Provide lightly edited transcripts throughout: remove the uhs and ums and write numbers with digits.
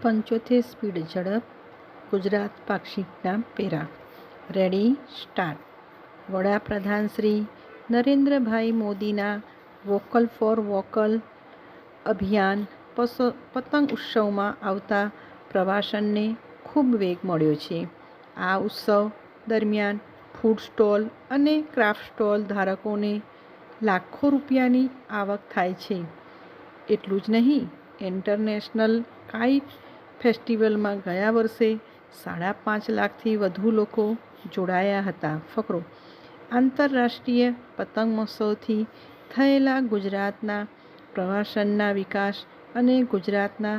75 speed ઝડપ Gujarat પાક્ષિકના para. Ready start. વડાપ્રધાન શ્રી નરેન્દ્રભાઈ મોદીના વોકલ ફોર વોકલ અભિયાન પતંગ ઉત્સવમાં આવતા પ્રવાસનને ખૂબ વેગ મળ્યો છે. આ ઉત્સવ દરમિયાન ફૂડ સ્ટોલ અને ક્રાફ્ટ સ્ટોલ ધારકોને લાખો રૂપિયાની આવક થાય છે. એટલું જ નહીં, ઇન્ટરનેશનલ કાઇટ ફેસ્ટિવલમાં ગયા વર્ષે 5.5 લાખથી વધુ લોકો જોડાયા હતા. ફકરો. આંતરરાષ્ટ્રીય પતંગ મહોત્સવથી થયેલા ગુજરાતના પ્રવાસનના વિકાસ અને ગુજરાતના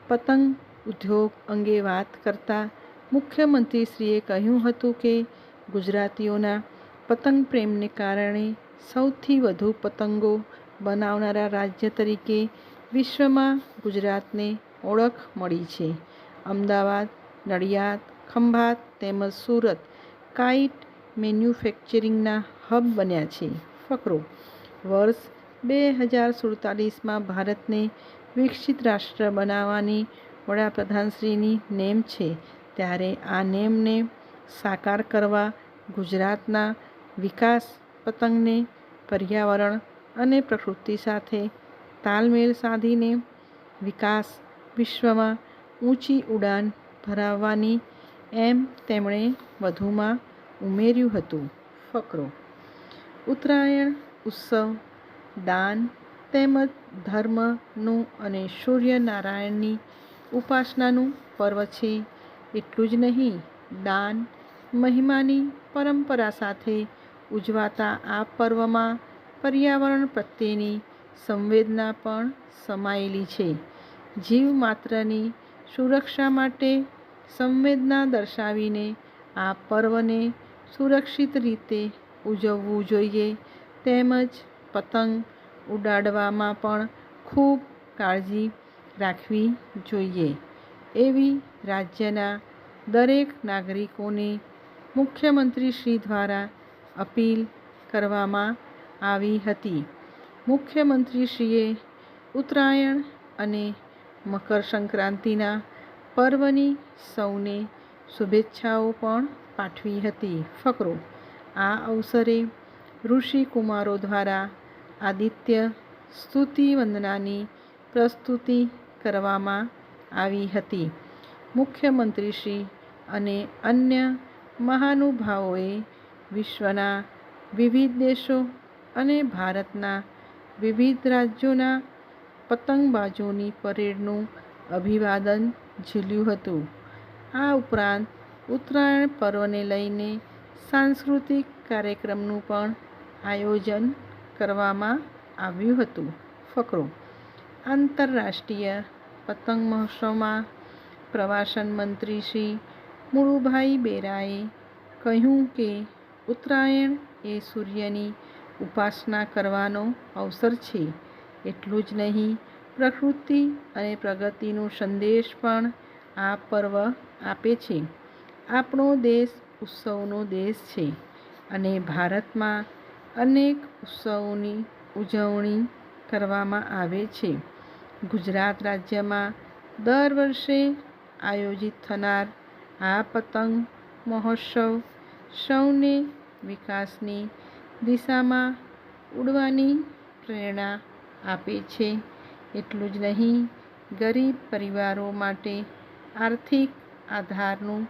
પતંગ ઉદ્યોગ અંગે વાત કરતા મુખ્યમંત્રીશ્રીએ કહ્યું હતું કે ગુજરાતીઓના પતંગ પ્રેમને કારણે સૌથી વધુ પતંગો બનાવનારા રાજ્ય તરીકે વિશ્વમાં ગુજરાતને ઓળખ મળી છે. અમદાવાદ, નડિયાદ, ખંભાત તેમજ સુરત કાઇટ મેન્યુફેક્ચરિંગના હબ બન્યા છે. ફકરો. વર્ષ 2047માં ભારતને વિકસિત રાષ્ટ્ર બનાવવાની વડાપ્રધાનશ્રીની નેમ છે, ત્યારે આ નેમને સાકાર કરવા ગુજરાતના વિકાસ પતંગને પર્યાવરણ અને પ્રકૃતિ સાથે તાલમેલ સાધીને વિકાસ વિશ્વમાં ઊંચી ઉડાન ભરાવવાની એમ તેમણે વધુમાં ઉમેર્યું હતું. ફકરો. ઉત્તરાયણ ઉત્સવ દાન તેમજ ધર્મનું અને સૂર્યનારાયણની ઉપાસનાનું પર્વ છે. એટલું જ નહીં, દાન મહિમાની પરંપરા સાથે ઉજવાતા આ પર્વમાં પર્યાવરણ પ્રત્યેની સંવેદના પણ સમાયેલી છે. જીવ માત્રની સુરક્ષા માટે સંવેદના દર્શાવીને આ પર્વને સુરક્ષિત રીતે ઉજવવું જોઈએ, તેમજ પતંગ ઉડાડવામાં પણ ખૂબ કાળજી રાખવી જોઈએ એવી રાજ્યના દરેક નાગરિકોને મુખ્યમંત્રીશ્રી દ્વારા અપીલ કરવામાં આવી હતી. મુખ્યમંત્રીશ્રીએ ઉત્તરાયણ અને મકર સંક્રાંતિના પર્વની સૌને શુભેચ્છાઓ પણ પાઠવી હતી. ફકરો. આ અવસરે ઋષિકુમારો દ્વારા આદિત્ય સ્તુતિ વંદનાની પ્રસ્તુતિ કરવામાં આવી હતી. મુખ્યમંત્રીશ્રી અને અન્ય મહાનુભાવોએ વિશ્વના વિવિધ દેશો અને ભારતના વિવિધ રાજ્યોના પતંગબાજોની પરેડનું અભિવાદન ઝીલ્યું હતું. આ ઉપરાંત ઉત્તરાયણ પર્વને લઈને સાંસ્કૃતિક કાર્યક્રમનું પણ આયોજન કરવામાં આવ્યું હતું. ફકરો. આંતરરાષ્ટ્રીય પતંગ મહોત્સવમાં પ્રવાસન મંત્રી શ્રી મુળુભાઈ બેરાએ કહ્યું કે ઉત્તરાયણ એ સૂર્યની ઉપાસના કરવાનો અવસર છે. એટલું જ નહીં, પ્રકૃતિ અને પ્રગતિનો સંદેશ પણ આ પર્વ આપે છે. આપણો દેશ ઉત્સવનો દેશ છે અને ભારતમાં અનેક ઉત્સવોની ઉજવણી કરવામાં આવે છે. ગુજરાત રાજ્યમાં દર વર્ષે આયોજિત થનાર આ પતંગ મહોત્સવ સૌને વિકાસની દિશામાં ઉડવાની પ્રેરણા આપે છે. એટલું જ નહીં, ગરીબ પરિવારો માટે આર્થિક આધારનું